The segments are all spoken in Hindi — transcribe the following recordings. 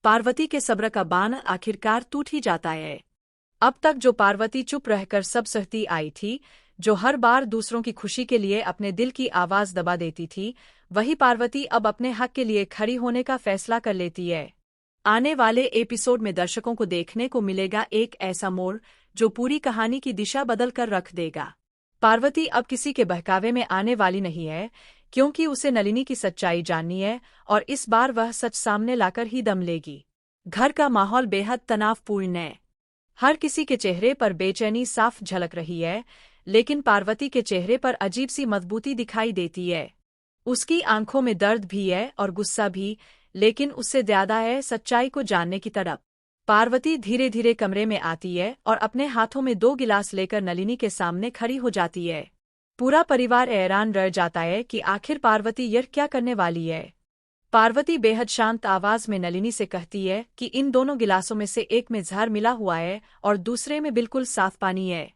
पार्वती के सब्र का बांध आखिरकार टूट ही जाता है। अब तक जो पार्वती चुप रहकर सब सहती आई थी, जो हर बार दूसरों की खुशी के लिए अपने दिल की आवाज दबा देती थी, वही पार्वती अब अपने हक के लिए खड़ी होने का फैसला कर लेती है। आने वाले एपिसोड में दर्शकों को देखने को मिलेगा एक ऐसा मोड़ जो पूरी कहानी की दिशा बदल कर रख देगा। पार्वती अब किसी के बहकावे में आने वाली नहीं है, क्योंकि उसे नलिनी की सच्चाई जाननी है और इस बार वह सच सामने लाकर ही दम लेगी। घर का माहौल बेहद तनावपूर्ण है। हर किसी के चेहरे पर बेचैनी साफ झलक रही है, लेकिन पार्वती के चेहरे पर अजीब सी मजबूती दिखाई देती है। उसकी आंखों में दर्द भी है और गुस्सा भी, लेकिन उससे ज्यादा है सच्चाई को जानने की तड़प। पार्वती धीरे धीरे कमरे में आती है और अपने हाथों में 2 गिलास लेकर नलिनी के सामने खड़ी हो जाती है। पूरा परिवार हैरान रह जाता है कि आखिर पार्वती यह क्या करने वाली है। पार्वती बेहद शांत आवाज में नलिनी से कहती है कि इन दोनों गिलासों में से एक में जहर मिला हुआ है और दूसरे में बिल्कुल साफ पानी है।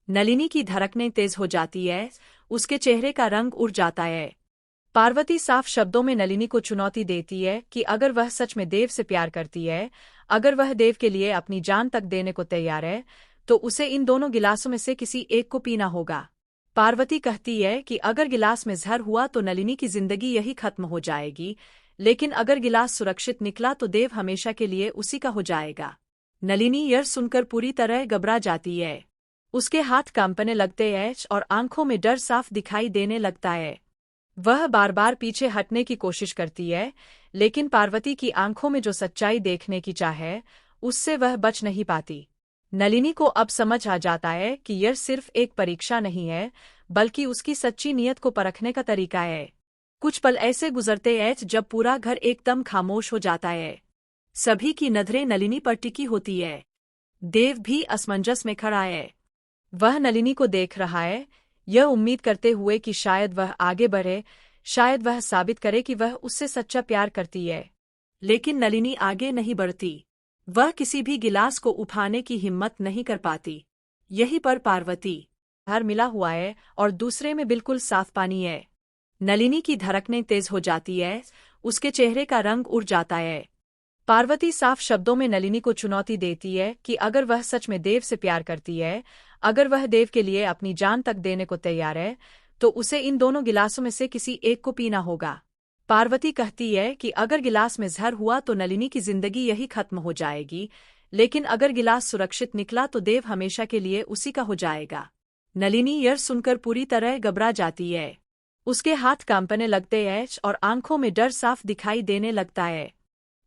नलिनी की धड़कनें तेज हो जाती है, उसके चेहरे का रंग उड़ जाता है। पार्वती साफ शब्दों में नलिनी को चुनौती देती है कि अगर वह सच में देव से प्यार करती है, अगर वह देव के लिए अपनी जान तक देने को तैयार है, तो उसे इन दोनों गिलासों में से किसी एक को पीना होगा। पार्वती कहती है कि अगर गिलास में जहर हुआ तो नलिनी की जिंदगी यही खत्म हो जाएगी, लेकिन अगर गिलास सुरक्षित निकला तो देव हमेशा के लिए उसी का हो जाएगा। नलिनी यह सुनकर पूरी तरह घबरा जाती है। उसके हाथ कांपने लगते हैं और आंखों में डर साफ दिखाई देने लगता है। वह बार बार पीछे हटने की कोशिश करती है, लेकिन पार्वती की आंखों में जो सच्चाई देखने की चाह है, उससे वह बच नहीं पाती। नलिनी को अब समझ आ जाता है कि यह सिर्फ एक परीक्षा नहीं है, बल्कि उसकी सच्ची नीयत को परखने का तरीका है। कुछ पल ऐसे गुजरते हैं जब पूरा घर एकदम खामोश हो जाता है। सभी की नजरें नलिनी पर टिकी होती है। देव भी असमंजस में खड़ा है। वह नलिनी को देख रहा है, यह उम्मीद करते हुए कि शायद वह आगे बढ़े, शायद वह साबित करे कि वह उससे सच्चा प्यार करती है। लेकिन नलिनी आगे नहीं बढ़ती। वह किसी भी गिलास को उठाने की हिम्मत नहीं कर पाती। यहीं पर पार्वती जहर मिला हुआ है और दूसरे में बिल्कुल साफ पानी है। नलिनी की धड़कनें तेज हो जाती है, उसके चेहरे का रंग उड़ जाता है। पार्वती साफ शब्दों में नलिनी को चुनौती देती है कि अगर वह सच में देव से प्यार करती है, अगर वह देव के लिए अपनी जान तक देने को तैयार है, तो उसे इन दोनों गिलासों में से किसी एक को पीना होगा। पार्वती कहती है कि अगर गिलास में जहर हुआ तो नलिनी की जिंदगी यही खत्म हो जाएगी, लेकिन अगर गिलास सुरक्षित निकला तो देव हमेशा के लिए उसी का हो जाएगा। नलिनी यह सुनकर पूरी तरह घबरा जाती है। उसके हाथ कांपने लगते हैं और आंखों में डर साफ दिखाई देने लगता है।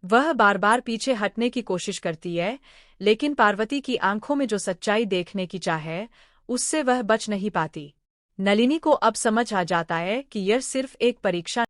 वह बार बार पीछे हटने की कोशिश करती है, लेकिन पार्वती की आंखों में जो सच्चाई देखने की चाह है, उससे वह बच नहीं पाती। नलिनी को अब समझ आ जाता है कि यह सिर्फ एक परीक्षा